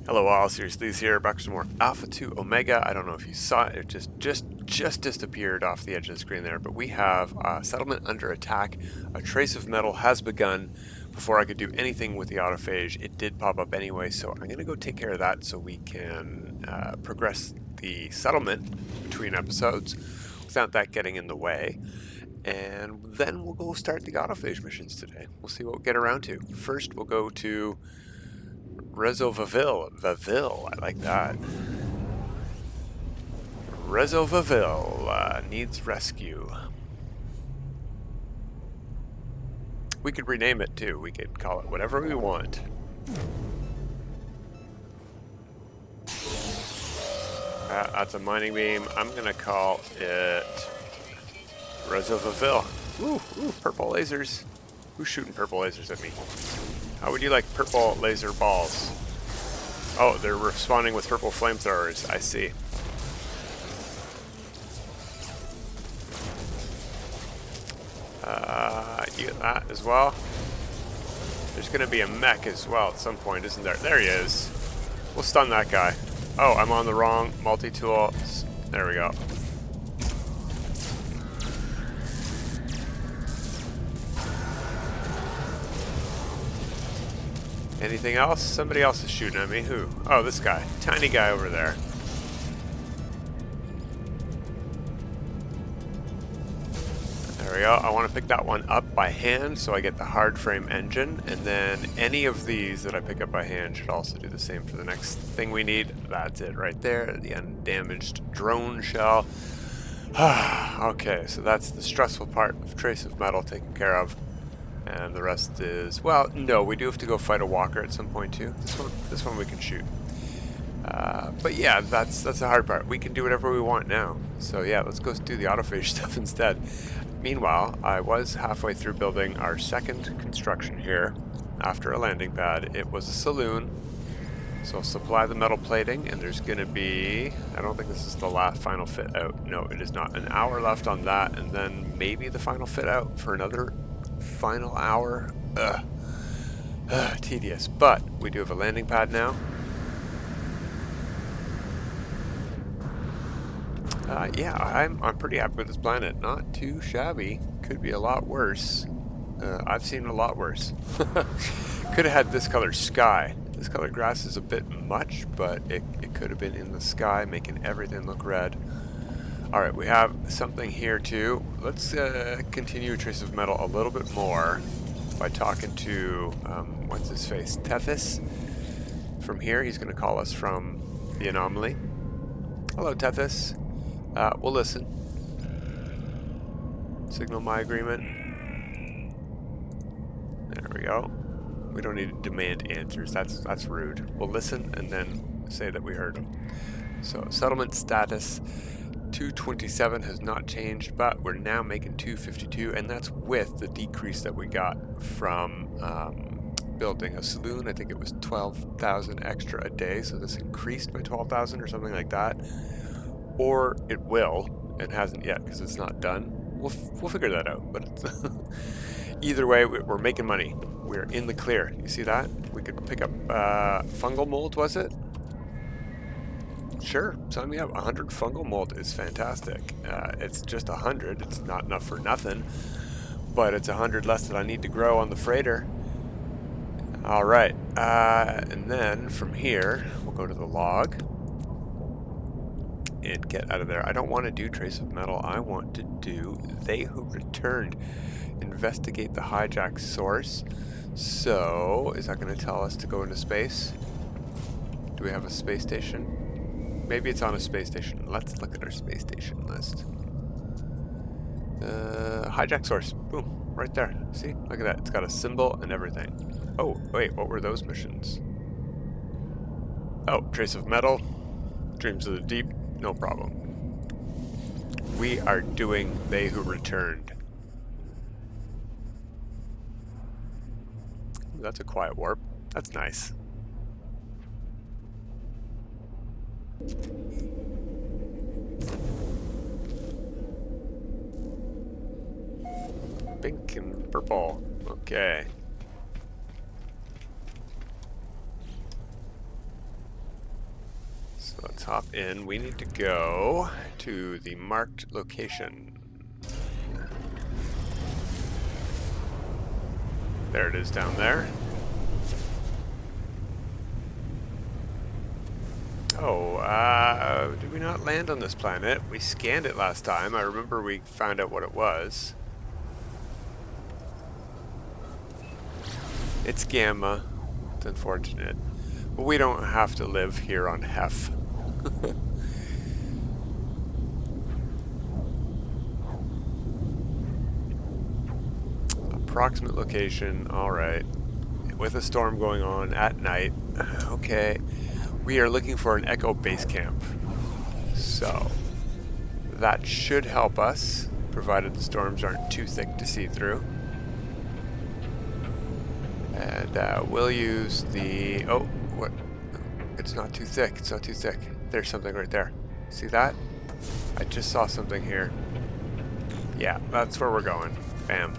Hello all, Seriously here, back with some more Alpha 2 Omega. I don't know if you saw it, it just disappeared off the edge of the screen there, but we have settlement under attack. A trace of metal has begun. Before I could do anything with the autophage, it did pop up anyway, so I'm going to go take care of that so we can progress the settlement between episodes without that getting in the way. And then we'll go start the autophage missions today. We'll see what we'll get around to. First, we'll go to Vaville, I like that. Vaville needs rescue. We could rename it too. We could call it whatever we want. That's a mining beam. I'm gonna call it Vaville. Ooh, purple lasers. Who's shooting purple lasers at me? How would you like purple laser balls? Oh, they're responding with purple flamethrowers. I see. You get that as well. There's going to be a mech as well at some point, isn't there? There he is. We'll stun that guy. Oh, I'm on the wrong multi-tool. There we go. Anything else? Somebody else is shooting at me. Who? Oh, this guy. Tiny guy over there. There we go. I want to pick that one up by hand so I get the hard frame engine, and then any of these that I pick up by hand should also do the same for the next thing we need. That's it right there, the undamaged drone shell. Okay, so that's the stressful part of trace of metal taken care of. And the rest is, well, no, we do have to go fight a walker at some point too. This one we can shoot. But yeah, that's the hard part. We can do whatever we want now. So yeah, let's go do the autophage stuff instead. Meanwhile, I was halfway through building our second construction here after a landing pad. It was a saloon. So I'll supply the metal plating, and there's going to be, I don't think this is the last final fit out. No, it is not. An hour left on that, and then maybe the final fit out for another final hour. Tedious. But we do have a landing pad now. Yeah, I'm pretty happy with this planet. Not too shabby. Could be a lot worse. I've seen a lot worse. Could have had this color sky. This color grass is a bit much, but it could have been in the sky, making everything look red. Alright, we have something here too. Let's continue Trace of Metal a little bit more by talking to, what's his face? Tethys. From here, he's going to call us from the anomaly. Hello, Tethys. We'll listen. Signal my agreement. There we go. We don't need to demand answers. That's rude. We'll listen and then say that we heard them. So, settlement status 227 has not changed, but we're now making 252, and that's with the decrease that we got from building a saloon. I think it was 12,000 extra a day, so this increased by 12,000 or something like that. Or it will. It hasn't yet because it's not done. We'll figure that out. But either way, we're making money. We're in the clear. You see that? We could pick up fungal mold, was it? Sure, sign me up. 100 fungal mold is fantastic. It's just 100. It's not enough for nothing. But it's 100 less that I need to grow on the freighter. Alright. And then from here, we'll go to the log. And get out of there. I don't want to do Trace of Metal. I want to do They Who Returned. Investigate the hijack source. So, is that going to tell us to go into space? Do we have a space station? Maybe it's on a space station. Let's look at our space station list. Hijack source. Boom. Right there. See? Look at that. It's got a symbol and everything. Oh, wait. What were those missions? Oh, Trace of Metal. Dreams of the Deep. No problem. We are doing They Who Returned. Ooh, that's a quiet warp. That's nice. Pink and purple. Okay. Let's hop in. We need to go to the marked location. There it is down there. Oh, did we not land on this planet? We scanned it last time. I remember we found out what it was. It's Gamma. It's unfortunate. But we don't have to live here on Hef. Approximate location, alright. With a storm going on at night. Okay. We are looking for an Echo base camp. So, that should help us, provided the storms aren't too thick to see through. And we'll use the... Oh, what? It's not too thick. It's not too thick. There's something right there. See that? I just saw something here. Yeah, that's where we're going. Bam.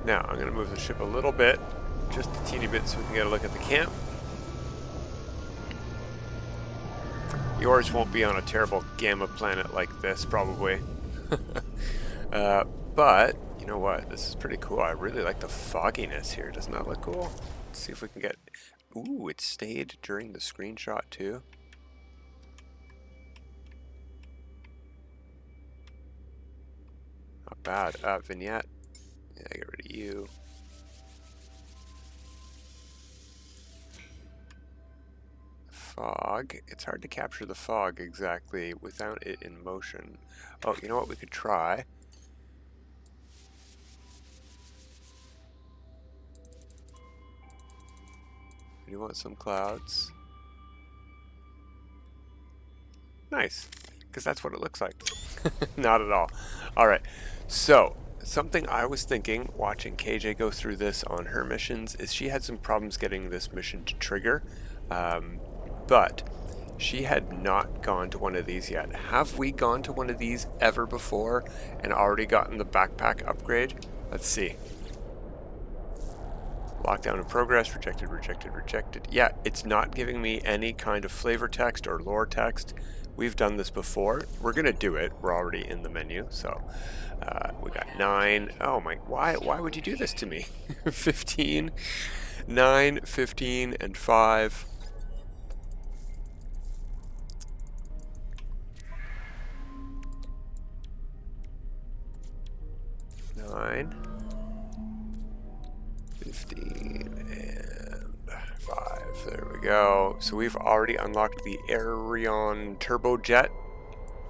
Now, I'm going to move the ship a little bit, just a teeny bit, so we can get a look at the camp. Yours won't be on a terrible gamma planet like this, probably. But, you know what? This is pretty cool. I really like the fogginess here. Doesn't that look cool? Let's see if we can get... Ooh, it stayed during the screenshot, too. Not bad. Vignette. Yeah, get rid of you. Fog. It's hard to capture the fog exactly without it in motion. Oh, you know what we could try? You want some clouds? Nice, because that's what it looks like. Not at all. Alright, so something I was thinking watching KJ go through this on her missions is she had some problems getting this mission to trigger, but she had not gone to one of these yet. Have we gone to one of these ever before and already gotten the backpack upgrade? Let's see. Lockdown in progress, rejected, rejected, rejected. Yeah, it's not giving me any kind of flavor text or lore text. We've done this before. We're going to do it. We're already in the menu, so we got 9. Oh my, why would you do this to me? 15, 9, 15, and 5. Nine. 15 and 5. There we go. So we've already unlocked the Aerion turbojet,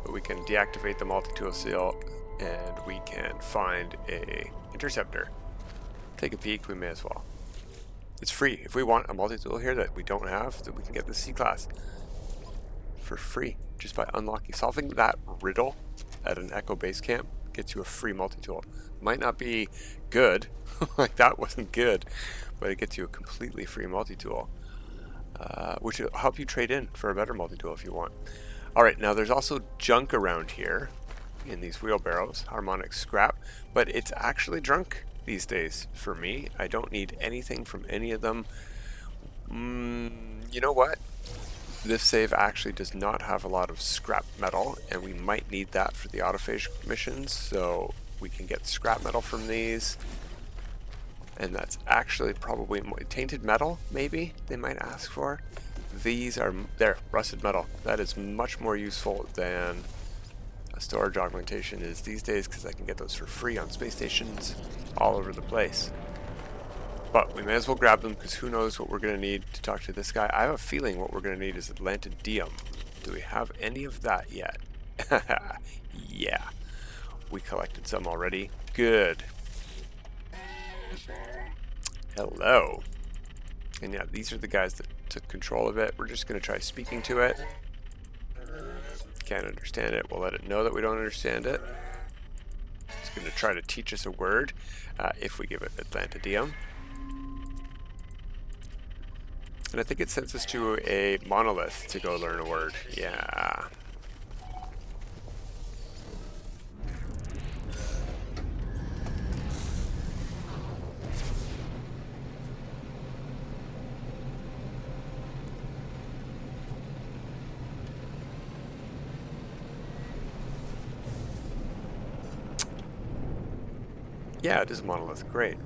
but we can deactivate the multi-tool seal and we can find a interceptor. Take a peek, we may as well. It's free. If we want a multi-tool here that we don't have, then we can get the C-class for free just by unlocking. Solving that riddle at an Echo base camp gets you a free multi-tool. Might not be good, like that wasn't good, but it gets you a completely free multi-tool, which will help you trade in for a better multi-tool if you want. Alright, now there's also junk around here in these wheelbarrows, harmonic scrap, but it's actually junk these days for me. I don't need anything from any of them. You know what? This save actually does not have a lot of scrap metal, and we might need that for the autophage missions, so we can get scrap metal from these. And that's actually probably tainted metal, maybe they might ask for. These are there, rusted metal. That is much more useful than a storage augmentation is these days, because I can get those for free on space stations all over the place. But we may as well grab them, because who knows what we're going to need to talk to this guy. I have a feeling what we're going to need is Atlantideum. Do we have any of that yet? Yeah. We collected some already. Good. Hello. And yeah, these are the guys that took control of it. We're just going to try speaking to it. Can't understand it. We'll let it know that we don't understand it. It's going to try to teach us a word if we give it Atlantideum. And I think it sends us to a monolith to go learn a word. Yeah. Yeah, it is a monolith. Great.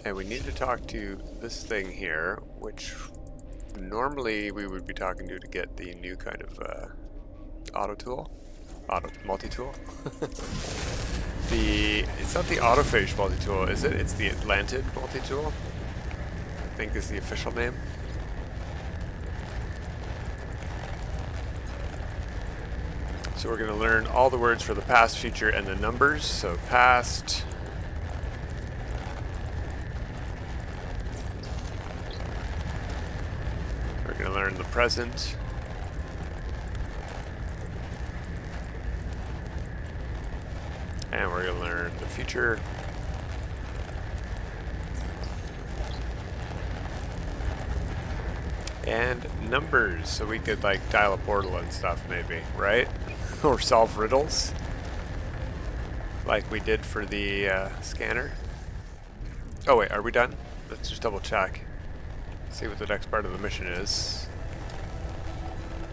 And we need to talk to this thing here, which normally we would be talking to get the new kind of multi-tool. It's not the Autophage multi-tool, is it? It's the Atlantideum multi-tool, I think is the official name. So we're going to learn all the words for the past, future, and the numbers. So past. We're going to learn the present. And we're going to learn the future. And numbers, so we could like dial a portal and stuff maybe, right? Or solve riddles, like we did for the scanner. Oh wait, are we done? Let's just double check. See what the next part of the mission is.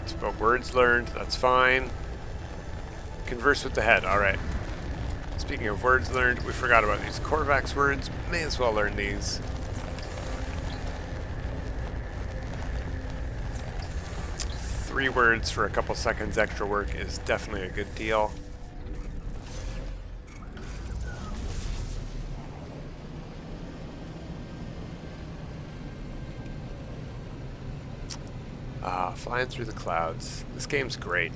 It's about words learned, that's fine. Converse with the head, alright. Speaking of words learned, we forgot about these Korvax words. May as well learn these. Three words for a couple seconds extra work is definitely a good deal. Flying through the clouds. This game's great.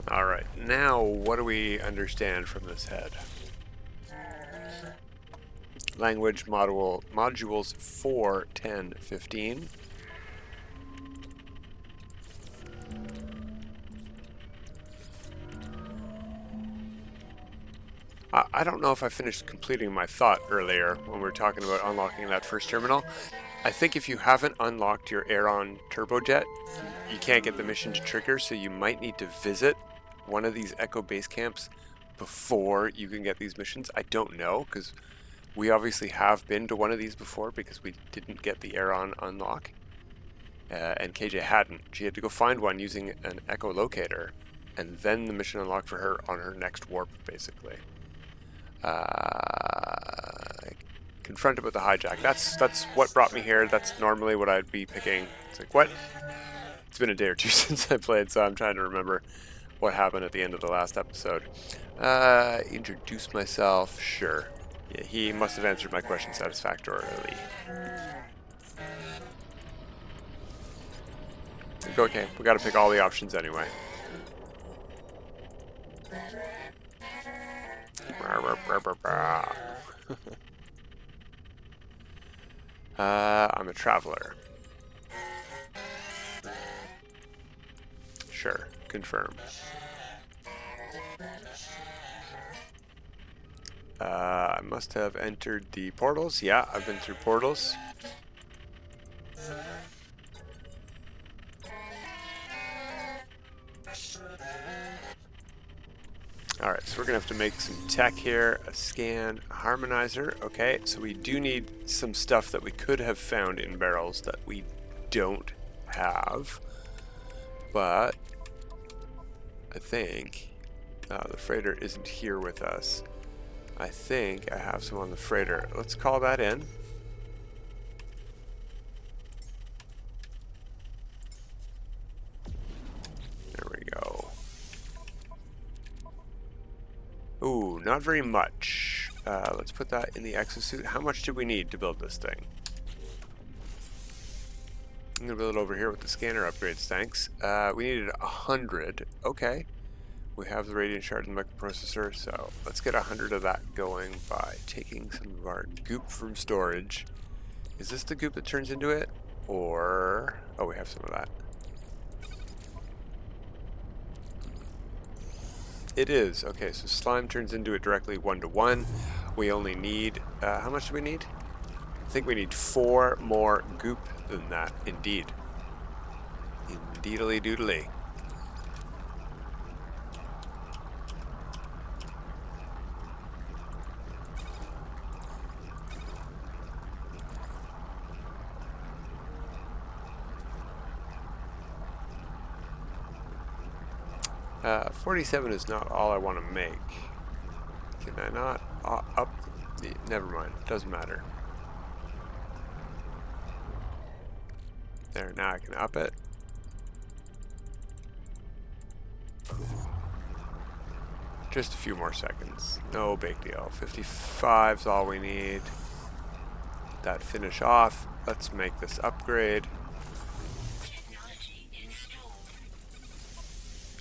Alright, now what do we understand from this head? Language modules 4, 10, 15. I don't know if I finished completing my thought earlier when we were talking about unlocking that first terminal. I think if you haven't unlocked your Aeron turbojet, you can't get the mission to trigger, so you might need to visit one of these Echo base camps before you can get these missions. I don't know, because we obviously have been to one of these before because we didn't get the Aeron unlock. And KJ hadn't. She had to go find one using an Echo locator, and then the mission unlocked for her on her next warp, basically. Confronted with the hijack. That's what brought me here. That's normally what I'd be picking. It's like, what? It's been a day or two since I played, so I'm trying to remember what happened at the end of the last episode. Introduce myself. Sure. Yeah, he must have answered my question satisfactorily. Okay, we gotta pick all the options anyway. I'm a traveler. Sure, confirm. I must have entered the portals. Yeah, I've been through portals. Alright, so we're going to have to make some tech here. A Scan Harmoniser. Okay, so we do need some stuff that we could have found in barrels that we don't have. But I think the freighter isn't here with us. I think I have some on the freighter. Let's call that in. There we go. Ooh, not very much. Let's put that in the exosuit. How much do we need to build this thing? I'm gonna build it over here with the scanner upgrades, thanks. We needed 100. Okay. We have the radiant shard and the microprocessor, so let's get 100 of that going by taking some of our goop from storage. Is this the goop that turns into it? Or... oh, we have some of that. It is. Okay, so slime turns into it directly 1-to-1. We only need... how much do we need? think we need 4 more goop than that, indeed. Indeedly doodly. Uh, 47 is not all I want to make. Can I not up? Never mind. Doesn't matter. There, now I can up it. Just a few more seconds. No big deal. 55 is all we need. That finish off. Let's make this upgrade.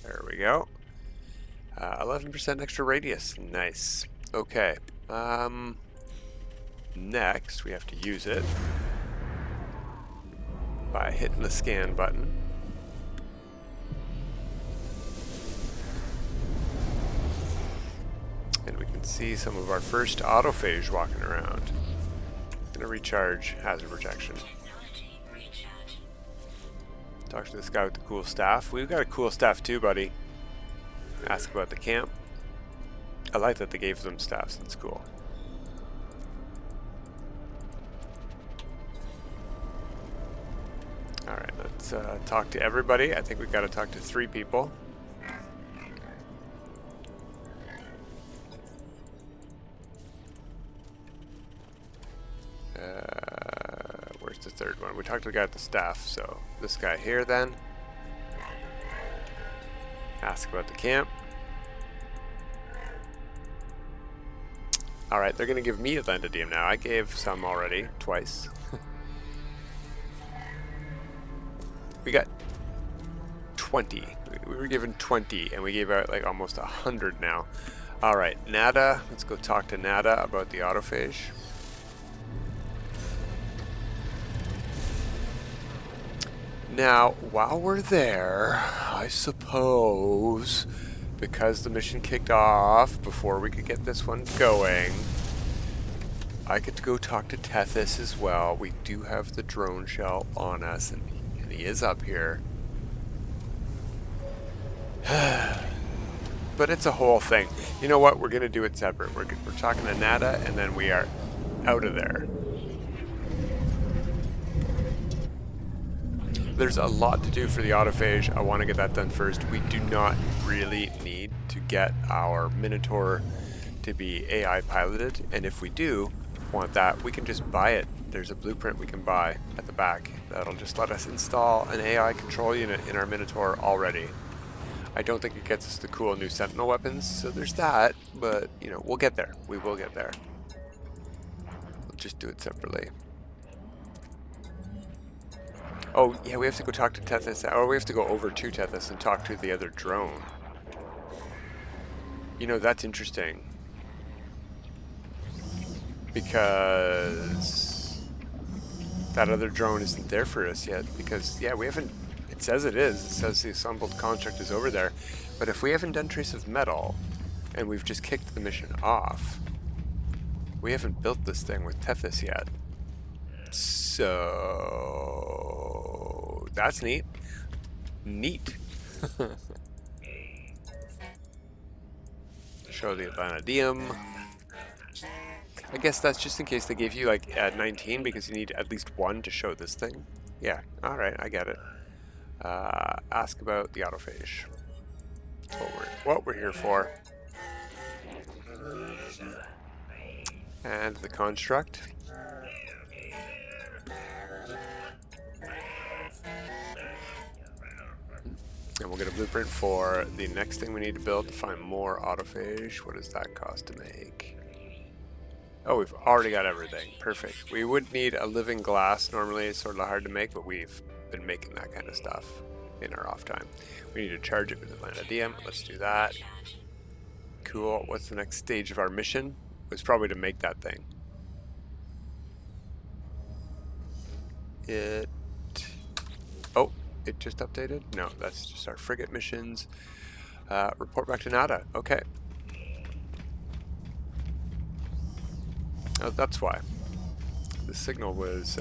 There we go. 11% extra radius. Nice. Okay. Next, we have to use it by hitting the scan button. And we can see some of our first autophage walking around. Gonna recharge hazard protection. Talk to this guy with the cool staff. We've got a cool staff too, buddy. Ask about the camp. I like that they gave them staffs. That's cool. Alright, let's talk to everybody. I think we've got to talk to 3 people. Where's the third one? We talked to the guy at the staff, so this guy here then. Ask about the camp. Alright, they're going to give me Atlantideum now. I gave some already, twice. We got 20. We were given 20, and we gave out like almost 100 now. Alright, Nada. Let's go talk to Nada about the autophage. Now, while we're there, I suppose, because the mission kicked off before we could get this one going, I could go talk to Tethys as well. We do have the drone shell on us, and he is up here. But it's a whole thing. You know what? We're going to do it separate. We're talking to Nada, and then we are out of there. There's a lot to do for the autophage. I want to get that done first. We do not really need to get our Minotaur to be AI piloted, and if we do want that, we can just buy it. There's a blueprint we can buy at the back that'll just let us install an AI control unit in our Minotaur already. I don't think it gets us the cool new Sentinel weapons, so there's that, but you know, we'll get there. We will get there. We'll just do it separately. Oh, yeah, we have to go talk to Tethys, or we have to go over to Tethys and talk to the other drone. You know, that's interesting. Because that other drone isn't there for us yet. Because, yeah, we haven't, it says it is. It says the assembled construct is over there. But if we haven't done Trace of Metal, and we've just kicked the mission off, we haven't built this thing with Tethys yet. So that's neat. Neat. Show the Atlantideum. I guess that's just in case they gave you like 19 because you need at least 1 to show this thing. Yeah, alright, I get it. Ask about the autophage. That's what we're here for. And the construct. And we'll get a blueprint for the next thing we need to build to find more autophage. What does that cost to make? Oh, we've already got everything. Perfect. We would need a living glass. Normally it's sort of hard to make, but we've been making that kind of stuff in our off time. We need to charge it with Atlantideum. Let's do that. Cool. What's the next stage of our mission? It's probably to make that thing. Oh, it just updated? No, that's just our frigate missions. Report back to Nada. Okay. Oh, that's why. the signal was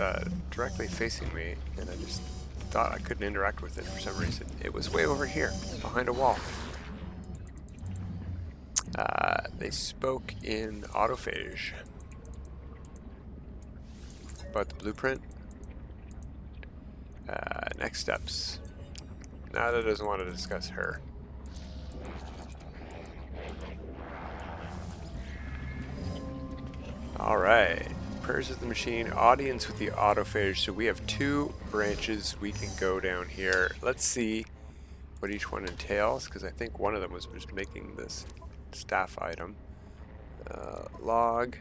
directly facing me, and I just thought I couldn't interact with it for some reason. It was way over here, behind a wall. They spoke in Autophage about the blueprint. Next steps. Nada doesn't want to discuss her. Alright. Prayers of the machine. Audience with the autophage. So we have 2 branches we can go down here. Let's see what each one entails, because I think one of them was just making this staff item. Log.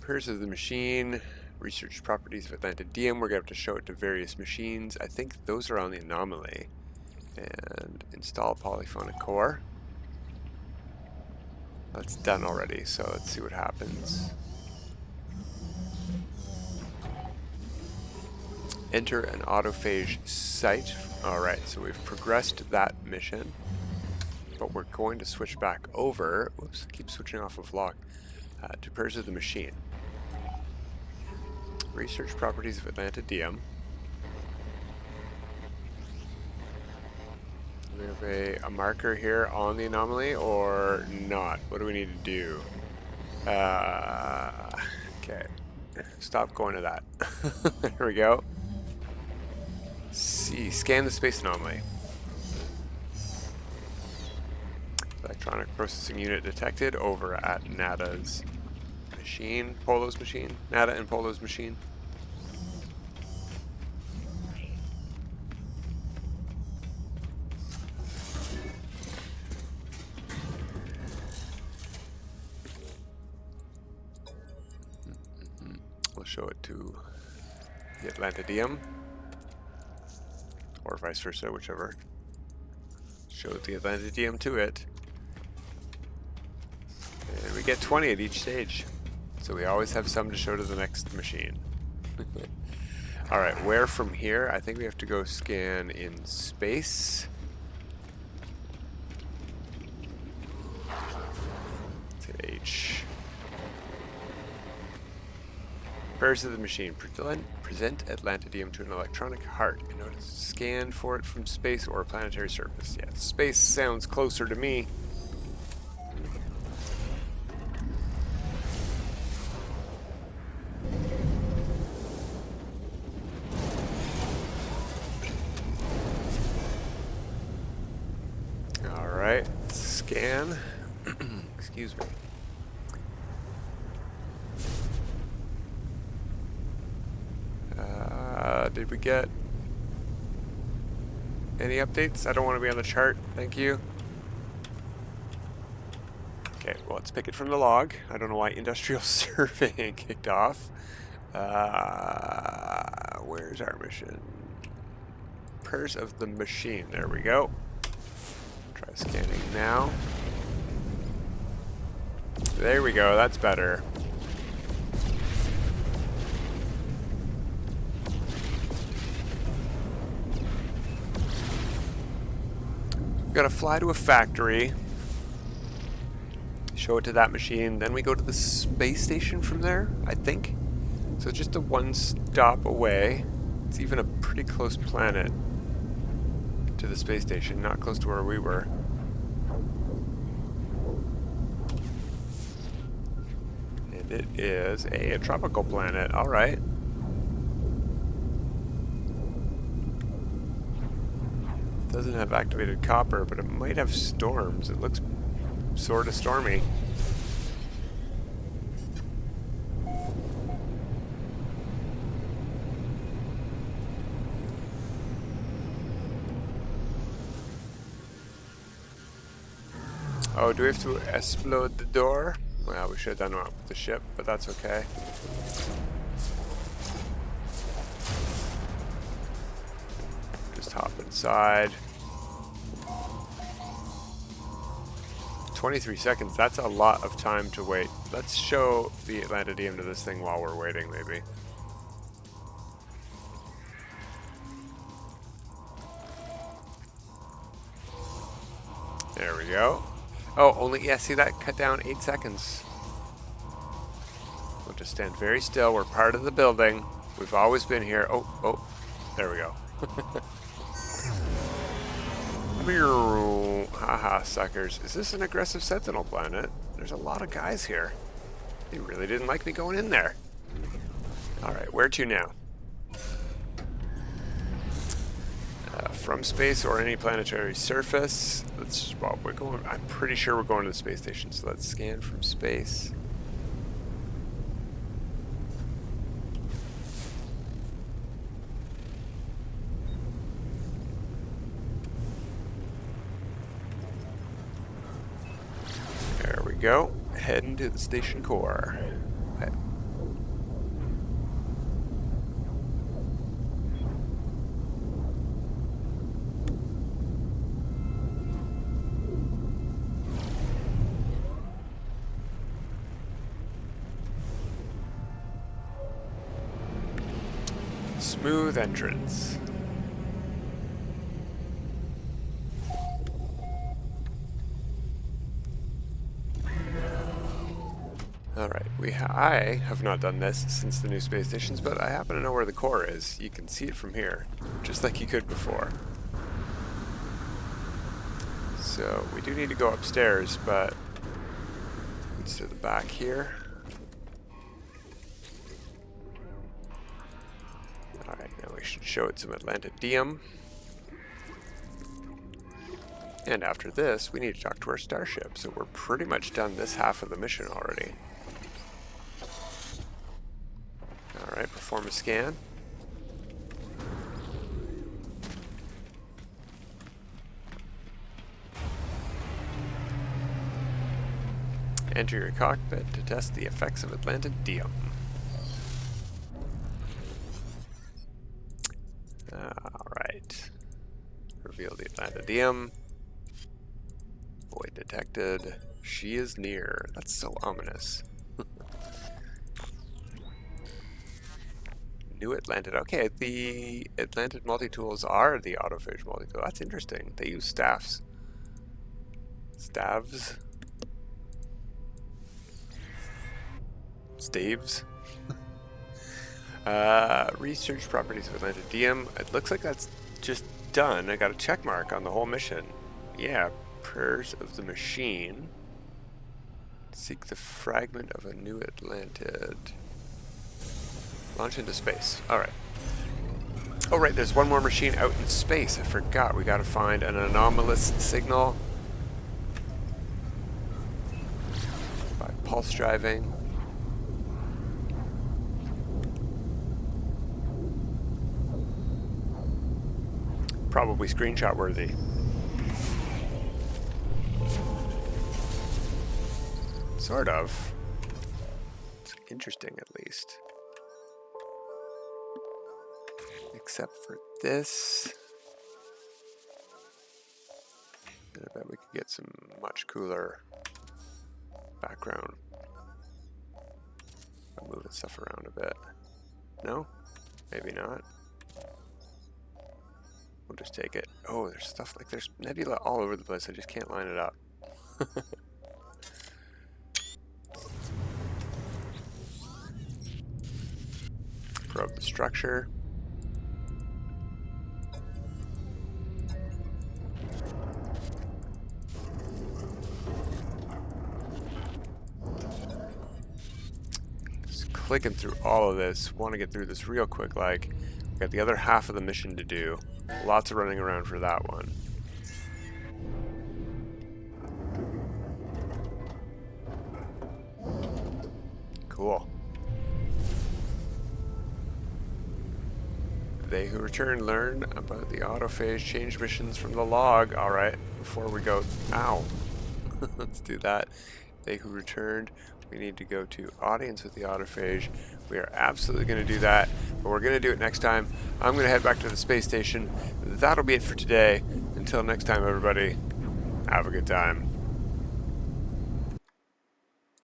Prayers of the machine. Research properties of Atlantideum. We're going to have to show it to various machines. I think those are on the anomaly. And install Polyphonic Core. That's done already, so let's see what happens. Enter an autophage site. Alright, so we've progressed that mission. But we're going to switch back over. Whoops, keep switching off of log. To Prayers of the Machine. Research properties of Atlantideum. We have a marker here on the anomaly, or not? What do we need to do? Okay. Stop going to that. There we go. See, scan the Space Anomaly. Electronic processing unit detected over at Nada's machine. Polo's machine. Nada and Polo's machine. We'll show it to the Atlantideum, or vice versa, whichever. Show the Atlantideum to it. And we get 20 at each stage. So we always have some to show to the next machine. Alright, where from here? I think we have to go scan in space. Let's hit H. Prayers of the machine. Present Atlantideum to an electronic heart in order to scan for it from space or a planetary surface. Yeah, space sounds closer to me. Alright, scan. Excuse me. Did we get any updates? I don't want to be on the chart. Thank you. Okay, well, let's pick it from the log. I don't know why industrial surveying kicked off. Where's our mission? Prayers of the machine. There we go. Try scanning now. There we go. That's better. Gotta fly to a factory, show it to that machine, then we go to the space station from there, I think. So just a 1 stop away. It's even a pretty close planet to the space station, not close to where we were. And it is a tropical planet, alright. Doesn't have activated copper, but it might have storms. It looks sort of stormy. Oh, do we have to explode the door? Well, we should have done it with the ship, but that's okay. Just hop inside. 23 seconds, that's a lot of time to wait. Let's show the Atlantideum to this thing while we're waiting, maybe. There we go. Oh, only, yeah, see that? Cut down 8 seconds. We'll just stand very still. We're part of the building. We've always been here. Oh, there we go. Haha, suckers. Is this an aggressive Sentinel planet? There's a lot of guys here. They really didn't like me going in there. Alright, where to now? From space or any planetary surface. We're going. I'm pretty sure we're going to the space station, so let's scan from space. There we go. Heading to the station core. Smooth entrance. Alright, I have not done this since the new space stations, but I happen to know where the core is. You can see it from here, just like you could before. So, we do need to go upstairs, but it's to the back here. Alright, now we should show it some Atlantideum. And after this, we need to talk to our starship, so we're pretty much done this half of the mission already. Alright, perform a scan. Enter your cockpit to test the effects of Atlantideum. Alright. Reveal the Atlantideum. Void detected. She is near. That's so ominous. New Atlantid. Okay, the Atlantid multi-tools are the Autophage multi-tool. That's interesting. They use staffs. Staves? Staves? Research properties of Atlantideum. It looks like that's just done. I got a check mark on the whole mission. Yeah, prayers of the machine. Seek the fragment of a new Atlantid. Launch into space. Alright. Oh right, there's one more machine out in space. I forgot. We gotta find an anomalous signal by pulse driving. Probably screenshot worthy. Sort of. It's interesting at least. Except for this. And I bet we could get some much cooler background by moving stuff around a bit. No? Maybe not. We'll just take it. Oh, there's stuff like there's nebula all over the place. I just can't line it up. Probe the structure. Just clicking through all of this. Want to get through this real quick. Like, we got the other half of the mission to do. Lots of running around for that one. Cool. They who return learn about the autophage change missions from the log. Alright, before we go... Ow. Let's do that. They who returned, we need to go to audience with the autophage. We are absolutely going to do that, but we're going to do it next time. I'm going to head back to the space station. That'll be it for today. Until next time, everybody, have a good time.